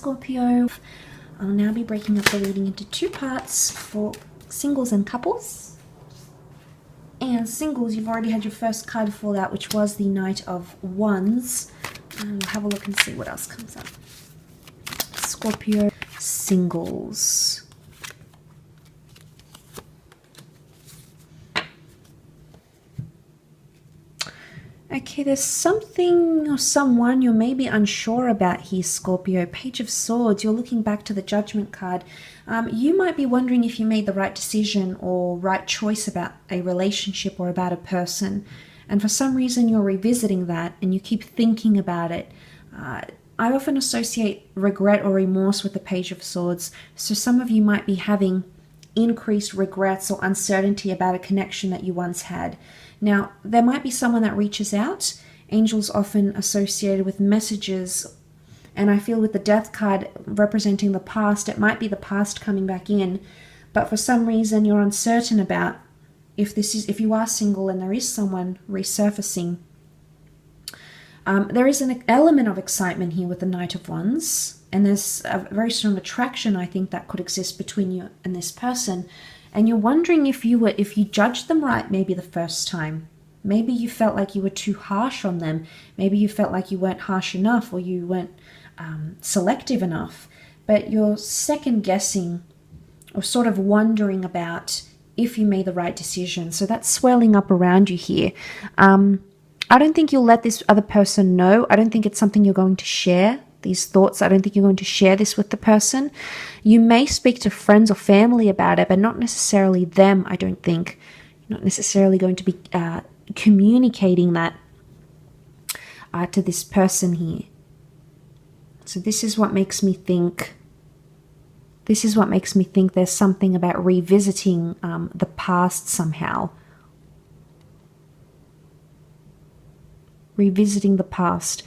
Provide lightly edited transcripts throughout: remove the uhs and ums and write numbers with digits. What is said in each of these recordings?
Scorpio. I'll now be breaking up the reading into two parts for singles and couples. And singles, you've already had your first card fall out, which was the Knight of Wands. And we'll have a look and see what else comes up. Scorpio singles. Okay, there's something or someone you're maybe unsure about here, Scorpio. Page of Swords, you're looking back to the Judgment card. You might be wondering if you made the right decision or right choice about a relationship or about a person. And for some reason, you're revisiting that and you keep thinking about it. I often associate regret or remorse with the Page of Swords. So some of you might be having increased regrets or uncertainty about a connection that you once had. Now, there might be someone that reaches out. Angels often associated with messages. And I feel with the Death card representing the past, it might be the past coming back in. But for some reason, you're uncertain about if you are single and there is someone resurfacing. There is an element of excitement here with the Knight of Wands. And there's a very strong attraction, I think, that could exist between you and this person. And you're wondering if you judged them right maybe the first time. Maybe you felt like you were too harsh on them. Maybe you felt like you weren't harsh enough or you weren't selective enough. But you're second guessing or sort of wondering about if you made the right decision. So that's swelling up around you here. I don't think you'll let this other person know. I don't think it's something you're going to share. These thoughts, I don't think you're going to share this with the person. You may speak to friends or family about it, but not necessarily them, I don't think. You're not necessarily going to be communicating that to this person here. So this is what makes me think. This is what makes me think there's something about revisiting the past somehow. Revisiting the past.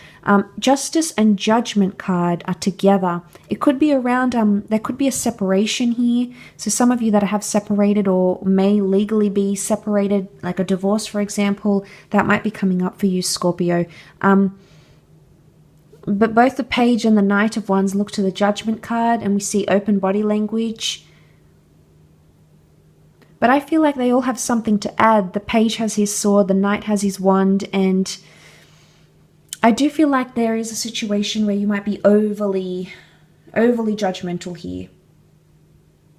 Justice and Judgment card are together. It could be around, there could be a separation here. So some of you that have separated or may legally be separated, like a divorce, for example, that might be coming up for you, Scorpio. But both the Page and the Knight of Wands look to the Judgment card, and we see open body language. But I feel like they all have something to add. The Page has his sword, the Knight has his wand, and I do feel like there is a situation where you might be overly judgmental here.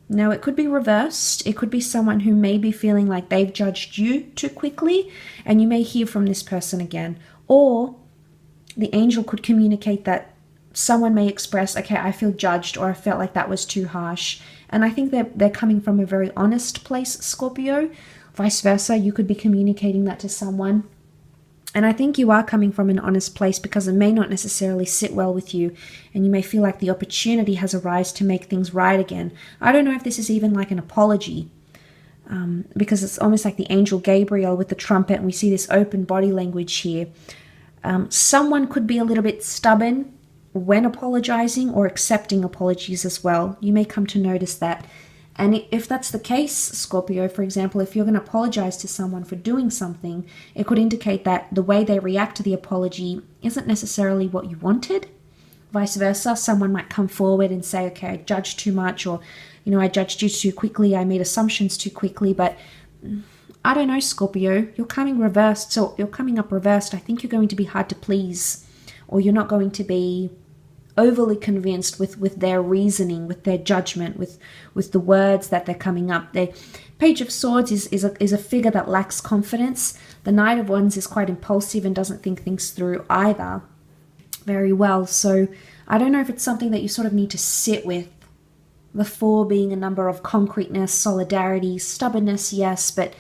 Now, it could be reversed. It could be someone who may be feeling like they've judged you too quickly, and you may hear from this person again. Or the angel could communicate that someone may express, okay, I feel judged, or I felt like that was too harsh. And I think they're coming from a very honest place, Scorpio. Vice versa, you could be communicating that to someone. And I think you are coming from an honest place because it may not necessarily sit well with you, and you may feel like the opportunity has arisen to make things right again. I don't know if this is even like an apology, because it's almost like the angel Gabriel with the trumpet, and we see this open body language here. Someone could be a little bit stubborn when apologizing or accepting apologies as well. You may come to notice that. And if that's the case, Scorpio, for example, if you're going to apologize to someone for doing something, it could indicate that the way they react to the apology isn't necessarily what you wanted. Vice versa, someone might come forward and say, okay, I judged too much, or, I judged you too quickly, I made assumptions too quickly, but I don't know, Scorpio, you're coming reversed, so you're coming up reversed. I think you're going to be hard to please, or you're not going to be overly convinced with their reasoning, with their judgment, with the words that they're coming up. The Page of Swords is a figure that lacks confidence. The Knight of Wands is quite impulsive and doesn't think things through either very well. So I don't know if it's something that you sort of need to sit with. The 4 being a number of concreteness, solidarity, stubbornness, yes, but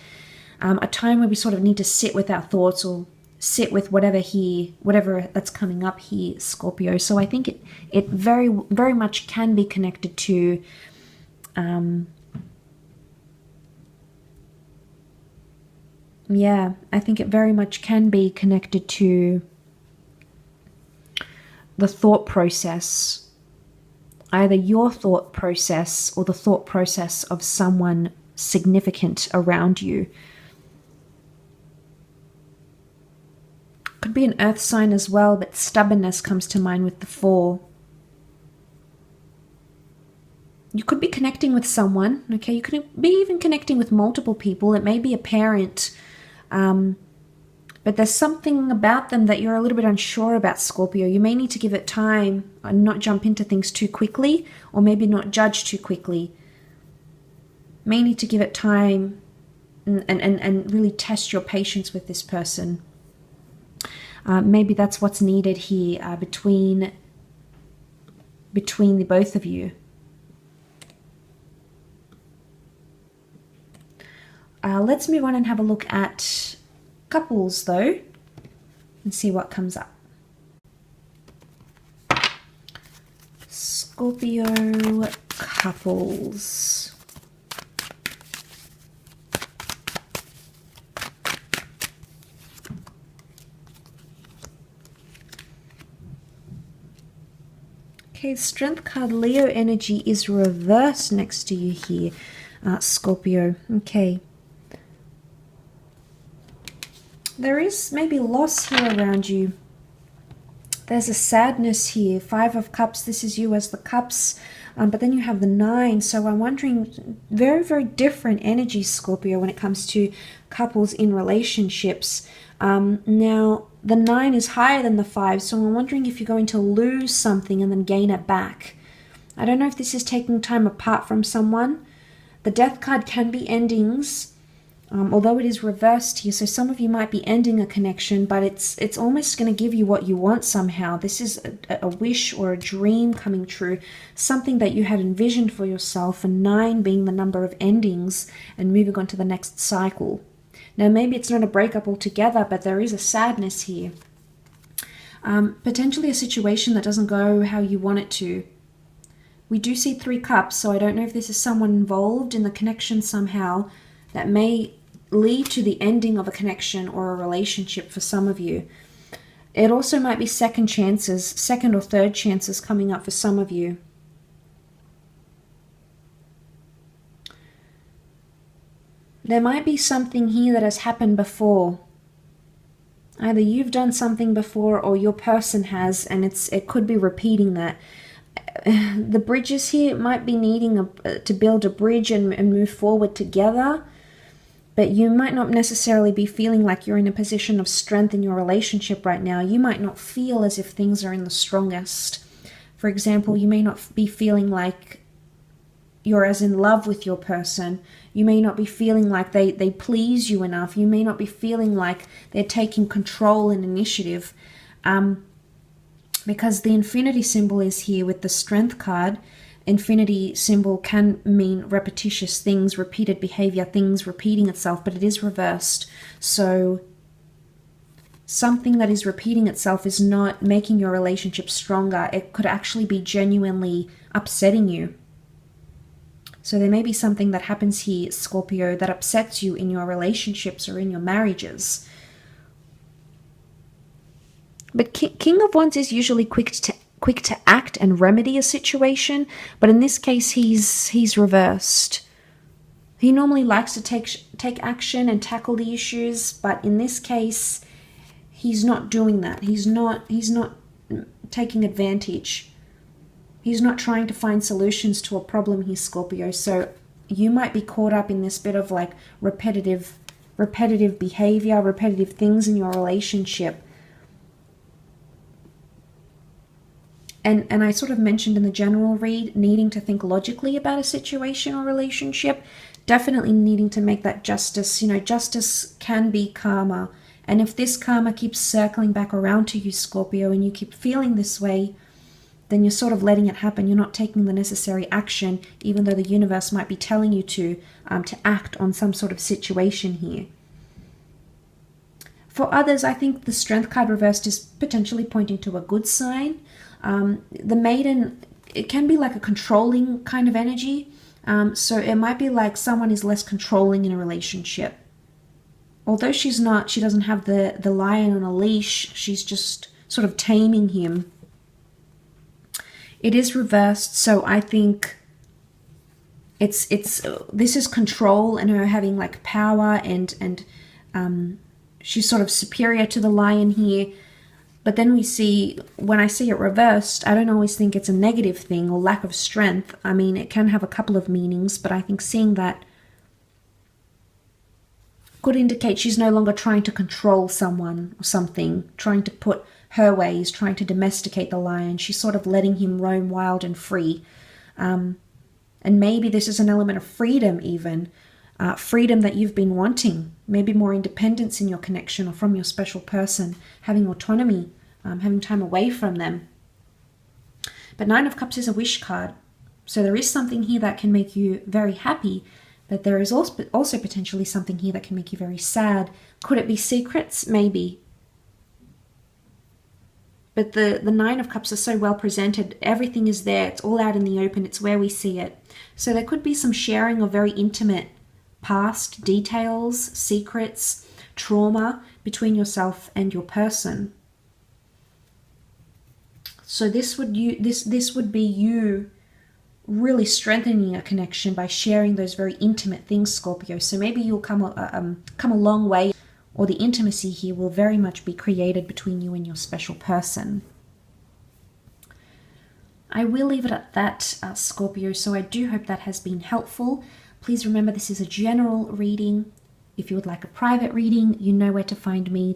a time where we sort of need to sit with our thoughts or sit with whatever that's coming up here, Scorpio. So I think it very, very much can be connected to I think it very much can be connected to the thought process, either your thought process or the thought process of someone significant around you. Could be an earth sign as well, but stubbornness comes to mind with the 4. You could be connecting with someone, okay? You could be even connecting with multiple people. It may be a parent, but there's something about them that you're a little bit unsure about, Scorpio. You may need to give it time and not jump into things too quickly, or maybe not judge too quickly. May need to give it time and really test your patience with this person. Maybe that's what's needed here between the both of you. Let's move on and have a look at couples, though, and see what comes up. Scorpio couples. Okay, Strength card, Leo energy is reversed next to you here, Scorpio. Okay. There is maybe loss here around you. There's a sadness here. 5 of Cups, this is you as the Cups. But then you have the 9. So I'm wondering, very, very different energies, Scorpio, when it comes to couples in relationships. Now, the 9 is higher than the 5. So I'm wondering if you're going to lose something and then gain it back. I don't know if this is taking time apart from someone. The Death card can be endings. Although it is reversed here, so some of you might be ending a connection, but it's almost going to give you what you want somehow. This is a wish or a dream coming true, something that you had envisioned for yourself, and 9 being the number of endings and moving on to the next cycle. Now, maybe it's not a breakup altogether, but there is a sadness here. Potentially a situation that doesn't go how you want it to. We do see 3 cups, so I don't know if this is someone involved in the connection somehow that may lead to the ending of a connection or a relationship for some of you. It also might be second chances, second or third chances coming up for some of you. There might be something here that has happened before. Either you've done something before or your person has, and it could be repeating that. The bridges here might be needing to build a bridge and move forward together. But you might not necessarily be feeling like you're in a position of strength in your relationship right now. You might not feel as if things are in the strongest. For example, you may not be feeling like you're as in love with your person. You may not be feeling like they please you enough. You may not be feeling like they're taking control and initiative. Because the infinity symbol is here with the Strength card. Infinity symbol can mean repetitious things, repeated behavior, things repeating itself, but it is reversed. So something that is repeating itself is not making your relationship stronger. It could actually be genuinely upsetting you. So there may be something that happens here, Scorpio, that upsets you in your relationships or in your marriages. But King of Wands is usually quick to act and remedy a situation, but in this case he's reversed. He normally likes to take action and tackle the issues, but in this case he's not doing that. He's not taking advantage. He's not trying to find solutions to a problem here, Scorpio. So you might be caught up in this bit of like repetitive behavior, repetitive things in your relationship. And I sort of mentioned in the general read, needing to think logically about a situation or relationship, definitely needing to make that justice. You know, justice can be karma. And if this karma keeps circling back around to you, Scorpio, and you keep feeling this way, then you're sort of letting it happen. You're not taking the necessary action, even though the universe might be telling you to act on some sort of situation here. For others, I think the Strength card reversed is potentially pointing to a good sign. The Maiden, it can be like a controlling kind of energy. So it might be like someone is less controlling in a relationship. Although she doesn't have the lion on a leash, she's just sort of taming him. It is reversed, so I think this is control and her having like power and she's sort of superior to the lion here. But then we see, when I see it reversed, I don't always think it's a negative thing or lack of strength. I mean, it can have a couple of meanings, but I think seeing that could indicate she's no longer trying to control someone or something, trying to put her ways, trying to domesticate the lion. She's sort of letting him roam wild and free. And maybe this is an element of freedom even, freedom that you've been wanting, maybe more independence in your connection or from your special person, having autonomy, having time away from them. But Nine of Cups is a wish card. So there is something here that can make you very happy, but there is also potentially something here that can make you very sad. Could it be secrets? Maybe. But the Nine of Cups are so well presented. Everything is there. It's all out in the open. It's where we see it. So there could be some sharing of very intimate past details, secrets, trauma between yourself and your person. So this would be you really strengthening a connection by sharing those very intimate things, Scorpio. So maybe you'll come a long way, or the intimacy here will very much be created between you and your special person. I will leave it at that, Scorpio, so I do hope that has been helpful. Please remember, this is a general reading. If you would like a private reading, you know where to find me.